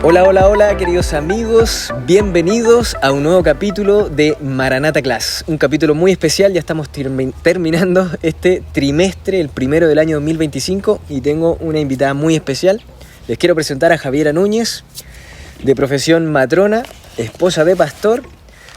Hola, hola, hola, queridos amigos, bienvenidos a un nuevo capítulo de Maranata Class, un capítulo muy especial. Ya estamos terminando este trimestre, el primero del año 2025, y tengo una invitada muy especial. Les quiero presentar a Javiera Núñez, de profesión matrona, esposa de pastor,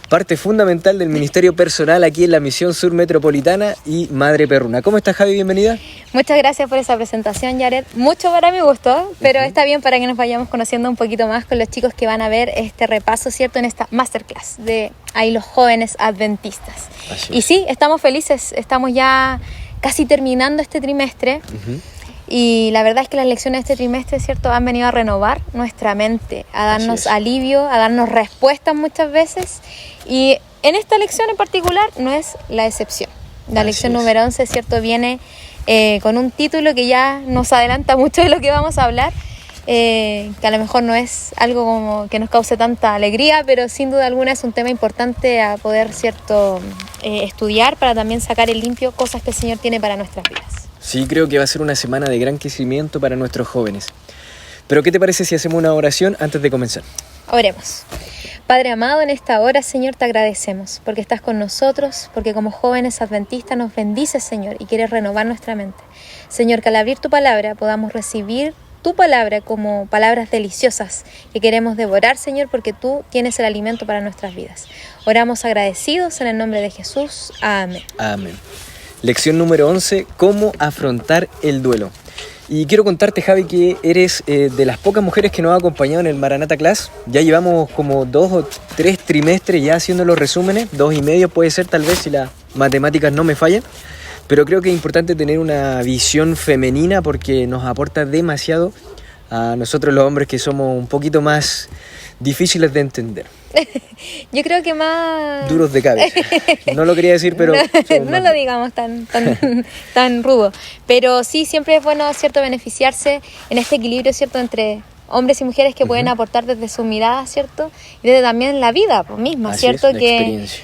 parte fundamental del ministerio personal aquí en la Misión Sur Metropolitana y madre perruna. ¿Cómo estás, Javi? Bienvenida. Muchas gracias por esa presentación, Jared. Mucho para mi gusto, pero está bien para que nos vayamos conociendo un poquito más con los chicos que van a ver este repaso, ¿cierto?, en esta masterclass de ahí los jóvenes adventistas. Y sí, estamos felices, estamos ya casi terminando este trimestre. Y la verdad es que las lecciones de este trimestre, ¿cierto?, han venido a renovar nuestra mente, a darnos alivio, a darnos respuestas muchas veces. Y en esta lección en particular no es la excepción. La lección número 11, ¿cierto?, viene con un título que ya nos adelanta mucho de lo que vamos a hablar, que a lo mejor no es algo como que nos cause tanta alegría, pero sin duda alguna es un tema importante a poder, ¿cierto?, estudiar para también sacar en limpio cosas que el Señor tiene para nuestras vidas. Sí, creo que va a ser una semana de gran crecimiento para nuestros jóvenes. Pero ¿qué te parece si hacemos una oración antes de comenzar? Oremos. Padre amado, en esta hora, Señor, te agradecemos porque estás con nosotros, porque como jóvenes adventistas nos bendices, Señor, y quieres renovar nuestra mente. Señor, que al abrir tu palabra podamos recibir tu palabra como palabras deliciosas que queremos devorar, Señor, porque tú tienes el alimento para nuestras vidas. Oramos agradecidos en el nombre de Jesús. Amén. Amén. Lección número 11, ¿cómo afrontar el duelo? Y quiero contarte, Javi, que eres de las pocas mujeres que nos ha acompañado en el Maranata Class. Ya llevamos como 2 o 3 trimestres ya haciendo los resúmenes, 2,5 puede ser tal vez si las matemáticas no me fallan. Pero creo que es importante tener una visión femenina porque nos aporta demasiado a nosotros los hombres que somos un poquito más difíciles de entender. Yo creo que más... duros de cabeza. No lo quería decir, pero... no lo digamos tan rudo. Pero sí, siempre es bueno, ¿cierto?, beneficiarse en este equilibrio, ¿cierto?, entre hombres y mujeres que pueden aportar desde su mirada, ¿cierto?, y desde también la vida misma, Así ¿cierto? Es, que experiencia.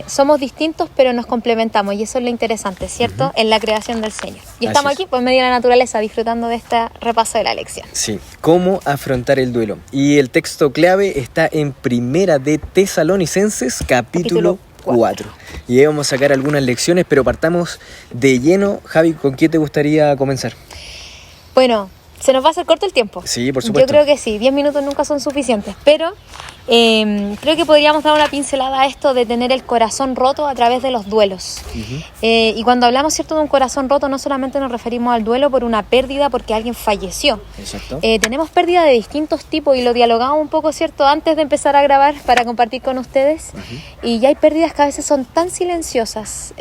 Somos distintos, pero nos complementamos, y eso es lo interesante, ¿cierto?, en la creación del Señor. Y estamos aquí por medio de la naturaleza, disfrutando de este repaso de la lección. Sí, cómo afrontar el duelo. Y el texto clave está en Primera de Tesalonicenses, capítulo 4. Y ahí vamos a sacar algunas lecciones, pero partamos de lleno. Javi, ¿con qué te gustaría comenzar? Bueno, se nos va a hacer corto el tiempo. Sí, por supuesto. Yo creo que sí, 10 minutos nunca son suficientes, pero creo que podríamos dar una pincelada a esto de tener el corazón roto a través de los duelos. Y cuando hablamos, ¿cierto?, de un corazón roto, no solamente nos referimos al duelo por una pérdida, porque alguien falleció. Exacto. Tenemos pérdidas de distintos tipos y lo dialogamos un poco, ¿cierto?, antes de empezar a grabar para compartir con ustedes. Y ya hay pérdidas que a veces son tan silenciosas,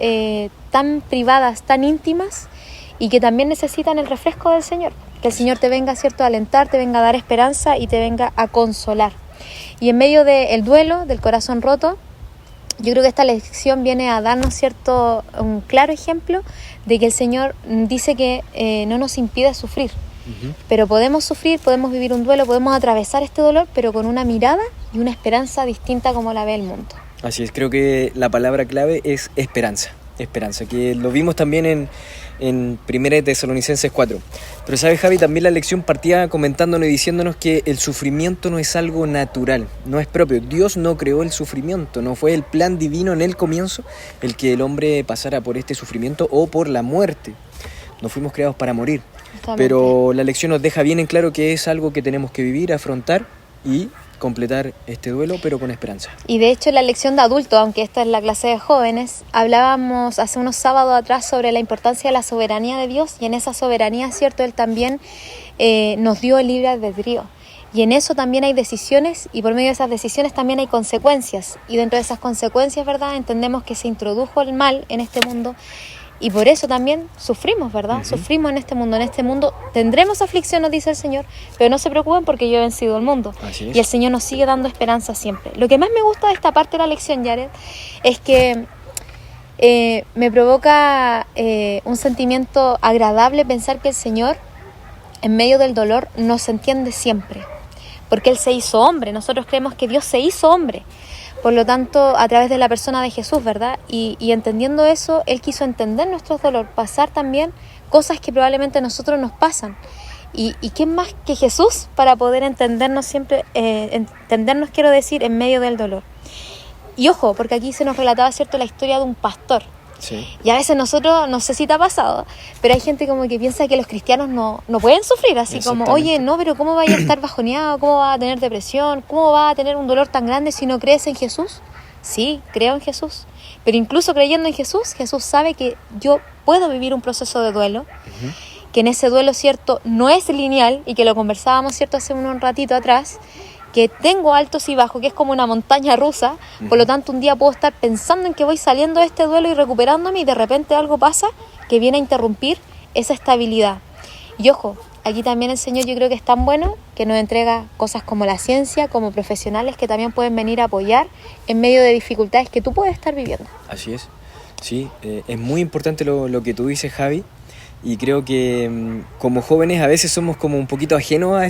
tan privadas, tan íntimas, y que también necesitan el refresco del Señor. Que el Señor te venga, ¿cierto?, a alentar, te venga a dar esperanza y te venga a consolar. Y en medio del duelo, del corazón roto, yo creo que esta lección viene a darnos, ¿cierto?, un claro ejemplo de que el Señor dice que no nos impide sufrir. Pero podemos sufrir, podemos vivir un duelo, podemos atravesar este dolor, pero con una mirada y una esperanza distinta como la ve el mundo. Así es, creo que la palabra clave es esperanza. Esperanza, que lo vimos también en Primera de Tesalonicenses 4. Pero sabes, Javi, también la lección partía comentándonos y diciéndonos que el sufrimiento no es algo natural, no es propio. Dios no creó el sufrimiento, no fue el plan divino en el comienzo el que el hombre pasara por este sufrimiento o por la muerte. No fuimos creados para morir. Pero la lección nos deja bien en claro que es algo que tenemos que vivir, afrontar y completar este duelo, pero con esperanza. Y de hecho en la lección de adultos, aunque esta es la clase de jóvenes, hablábamos hace unos sábados atrás sobre la importancia de la soberanía de Dios, y en esa soberanía, ¿cierto?, Él también nos dio el libre albedrío. Y en eso también hay decisiones, y por medio de esas decisiones también hay consecuencias. Y dentro de esas consecuencias, ¿verdad?, entendemos que se introdujo el mal en este mundo. Y por eso también sufrimos, ¿verdad? Sufrimos en este mundo. En este mundo tendremos aflicción, nos dice el Señor, pero no se preocupen porque yo he vencido el mundo. Así es. Y el Señor nos sigue dando esperanza siempre. Lo que más me gusta de esta parte de la lección, Jared, es que me provoca un sentimiento agradable pensar que el Señor, en medio del dolor, nos entiende siempre. Porque Él se hizo hombre. Nosotros creemos que Dios se hizo hombre. Por lo tanto, a través de la persona de Jesús, ¿verdad? Y entendiendo eso, Él quiso entender nuestro dolor, pasar también cosas que probablemente a nosotros nos pasan. ¿Y quién más que Jesús para poder entendernos siempre, entendernos quiero decir, en medio del dolor? Y ojo, porque aquí se nos relataba, ¿cierto?, la historia de un pastor. Sí. Y a veces nosotros, no sé si te ha pasado, pero hay gente como que piensa que los cristianos no pueden sufrir, así como, oye, no, pero ¿cómo vaya a estar bajoneado? ¿Cómo va a tener depresión? ¿Cómo va a tener un dolor tan grande si no crees en Jesús? Sí, creo en Jesús, pero incluso creyendo en Jesús, Jesús sabe que yo puedo vivir un proceso de duelo, que en ese duelo, ¿cierto?, no es lineal, y que lo conversábamos, ¿cierto?, hace un ratito atrás, que tengo altos y bajos, que es como una montaña rusa, por lo tanto un día puedo estar pensando en que voy saliendo de este duelo y recuperándome, y de repente algo pasa que viene a interrumpir esa estabilidad. Y ojo, aquí también el Señor, yo creo que es tan bueno que nos entrega cosas como la ciencia, como profesionales que también pueden venir a apoyar en medio de dificultades que tú puedes estar viviendo. Así es, sí, es muy importante lo que tú dices, Javi, y creo que como jóvenes a veces somos como un poquito ajenos a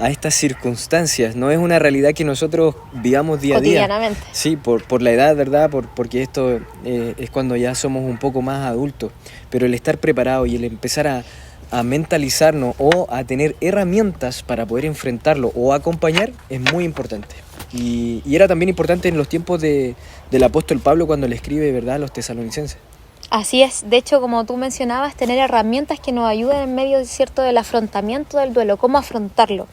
estas circunstancias. No es una realidad que nosotros vivamos día a día. Cotidianamente. Sí, por la edad, ¿verdad? Porque esto es cuando ya somos un poco más adultos. Pero el estar preparado y el empezar a mentalizarnos o a tener herramientas para poder enfrentarlo o acompañar es muy importante. Y era también importante en los tiempos del apóstol Pablo cuando le escribe, ¿verdad?, a los tesalonicenses. Así es, de hecho, como tú mencionabas, tener herramientas que nos ayuden en medio, ¿cierto?, del afrontamiento del duelo, cómo afrontarlo.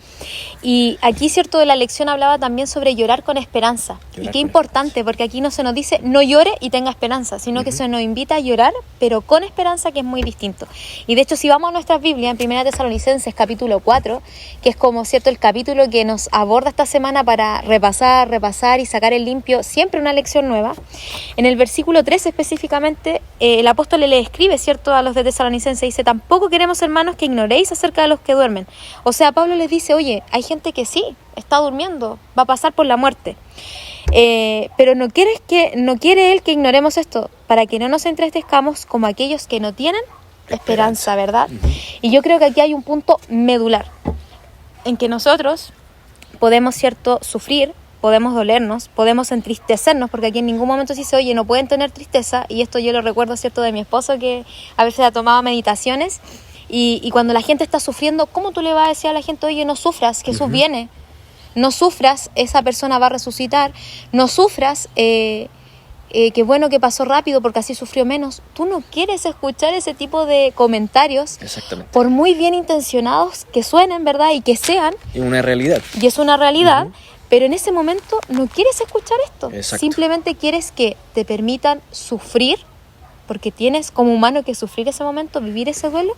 Y aquí, ¿cierto?, de la lección hablaba también sobre llorar con esperanza. Y qué importante, porque aquí no se nos dice no llore y tenga esperanza, sino que se nos invita a llorar, pero con esperanza, que es muy distinto. Y de hecho, si vamos a nuestras Biblias, en 1 Tesalonicenses capítulo 4, que es como, ¿cierto?, el capítulo que nos aborda esta semana para repasar y sacar en limpio siempre una lección nueva, en el versículo 3 específicamente, el apóstol le escribe, ¿cierto?, a los de Tesalonicenses, dice: tampoco queremos, hermanos, que ignoréis acerca de los que duermen. O sea, Pablo les dice, oye, hay gente que sí, está durmiendo, va a pasar por la muerte. Pero no quiere él que ignoremos esto, para que no nos entristezcamos como aquellos que no tienen esperanza, ¿verdad? Y yo creo que aquí hay un punto medular, en que nosotros podemos, ¿cierto?, sufrir, podemos dolernos, podemos entristecernos, porque aquí en ningún momento se dice, oye, no pueden tener tristeza, y esto yo lo recuerdo, ¿cierto?, de mi esposo, que a veces ha tomado meditaciones, y cuando la gente está sufriendo, ¿cómo tú le vas a decir a la gente, oye, no sufras, Jesús viene, no sufras, esa persona va a resucitar, no sufras, qué bueno que pasó rápido porque así sufrió menos? Tú no quieres escuchar ese tipo de comentarios, por muy bien intencionados que suenen, ¿verdad?, y que sean. Es una realidad. Y es una realidad. Pero en ese momento no quieres escuchar esto. Exacto. Simplemente quieres que te permitan sufrir, porque tienes como humano que sufrir ese momento, vivir ese duelo,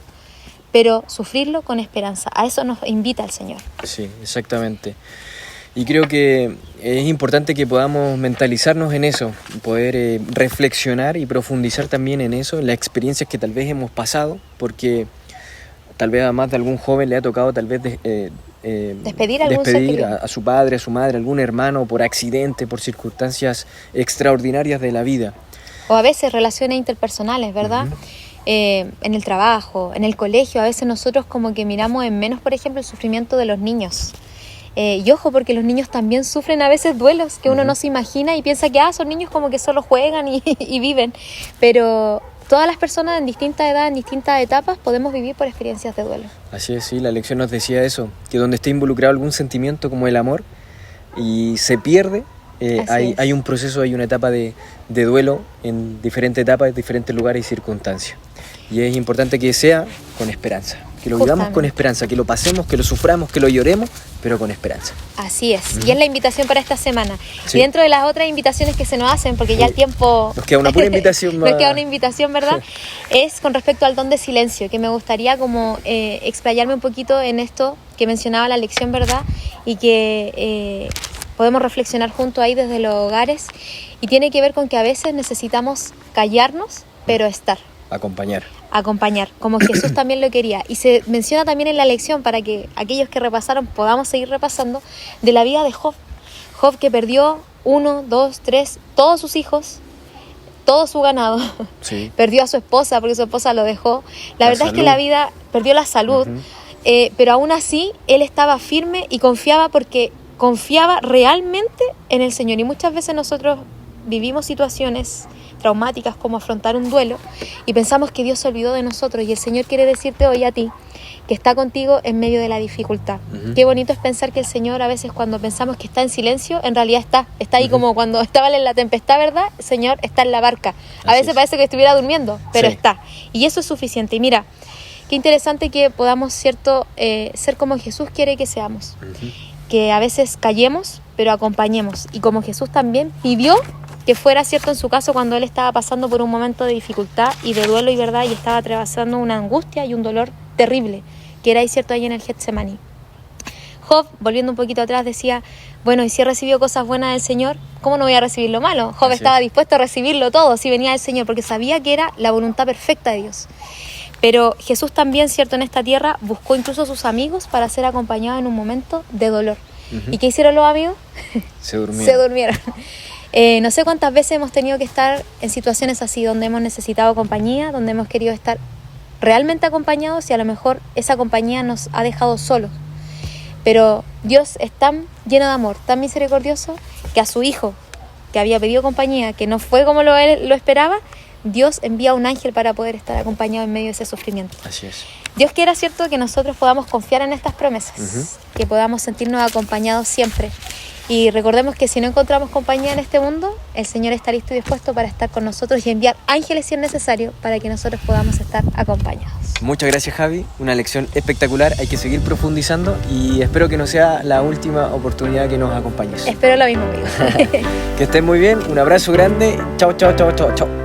pero sufrirlo con esperanza. A eso nos invita el Señor. Sí, exactamente. Y creo que es importante que podamos mentalizarnos en eso, poder reflexionar y profundizar también en eso, en las experiencias que tal vez hemos pasado, porque tal vez a más de algún joven le ha tocado tal vez despedir a su padre, a su madre, a algún hermano por accidente, por circunstancias extraordinarias de la vida. O a veces relaciones interpersonales, ¿verdad? En el trabajo, en el colegio, a veces nosotros como que miramos en menos, por ejemplo, el sufrimiento de los niños. Y ojo, porque los niños también sufren a veces duelos que uno no se imagina y piensa que son niños como que solo juegan y viven, pero todas las personas en distintas edades, en distintas etapas, podemos vivir por experiencias de duelo. Así es, sí, la lección nos decía eso, que donde esté involucrado algún sentimiento como el amor y se pierde, hay un proceso, hay una etapa de duelo en diferentes etapas, en diferentes lugares y circunstancias. Y es importante que sea con esperanza, que lo vivamos con esperanza, que lo pasemos, que lo suframos, que lo lloremos, pero con esperanza. Así es, y es la invitación para esta semana. Sí. Y dentro de las otras invitaciones que se nos hacen, porque ya el tiempo... Nos queda una pura invitación más. Nos queda una invitación, ¿verdad? Es con respecto al don de silencio, que me gustaría como explayarme un poquito en esto que mencionaba la lección, ¿verdad? Y que podemos reflexionar juntos ahí desde los hogares. Y tiene que ver con que a veces necesitamos callarnos, pero estar. Acompañar, como Jesús también lo quería. Y se menciona también en la lección, para que aquellos que repasaron podamos seguir repasando, de la vida de Job. Job, que perdió 1, 2, 3, todos sus hijos, todo su ganado. Sí. Perdió a su esposa porque su esposa lo dejó. La verdad es que la vida, perdió la salud, pero aún así él estaba firme y confiaba, porque confiaba realmente en el Señor. Y muchas veces nosotros vivimos situaciones traumáticas como afrontar un duelo y pensamos que Dios se olvidó de nosotros, y el Señor quiere decirte hoy a ti que está contigo en medio de la dificultad. Qué bonito es pensar que el Señor, a veces cuando pensamos que está en silencio, en realidad está ahí, como cuando estaba en la tempestad, ¿verdad? El Señor está en la barca. A veces parece que estuviera durmiendo, pero está. Y eso es suficiente. Y mira, qué interesante que podamos, ¿cierto?, ser como Jesús quiere que seamos. Que a veces callemos, pero acompañemos. Y como Jesús también pidió que fuera, ¿cierto?, en su caso, cuando Él estaba pasando por un momento de dificultad y de duelo y verdad, y estaba atravesando una angustia y un dolor terrible, que era, ¿cierto?, ahí en el Getsemaní. Job, volviendo un poquito atrás, decía, bueno, y si he recibido cosas buenas del Señor, ¿cómo no voy a recibir lo malo? Job estaba dispuesto a recibirlo todo si venía del Señor, porque sabía que era la voluntad perfecta de Dios. Pero Jesús también, ¿cierto?, en esta tierra buscó incluso a sus amigos para ser acompañado en un momento de dolor. ¿Y qué hicieron los amigos? Se durmieron. Se durmieron. No sé cuántas veces hemos tenido que estar en situaciones así, donde hemos necesitado compañía, donde hemos querido estar realmente acompañados, y a lo mejor esa compañía nos ha dejado solos. Pero Dios es tan lleno de amor, tan misericordioso, que a su Hijo, que había pedido compañía, que no fue como él lo esperaba, Dios envía un ángel para poder estar acompañado en medio de ese sufrimiento. Así es. Dios quiere, ¿cierto?, que nosotros podamos confiar en estas promesas, que podamos sentirnos acompañados siempre. Y recordemos que si no encontramos compañía en este mundo, el Señor está listo y dispuesto para estar con nosotros y enviar ángeles si es necesario para que nosotros podamos estar acompañados. Muchas gracias, Javi, una lección espectacular, hay que seguir profundizando y espero que no sea la última oportunidad que nos acompañes. Espero lo mismo, amigo. Que estén muy bien, un abrazo grande, chao, chao, chao, chao, chao.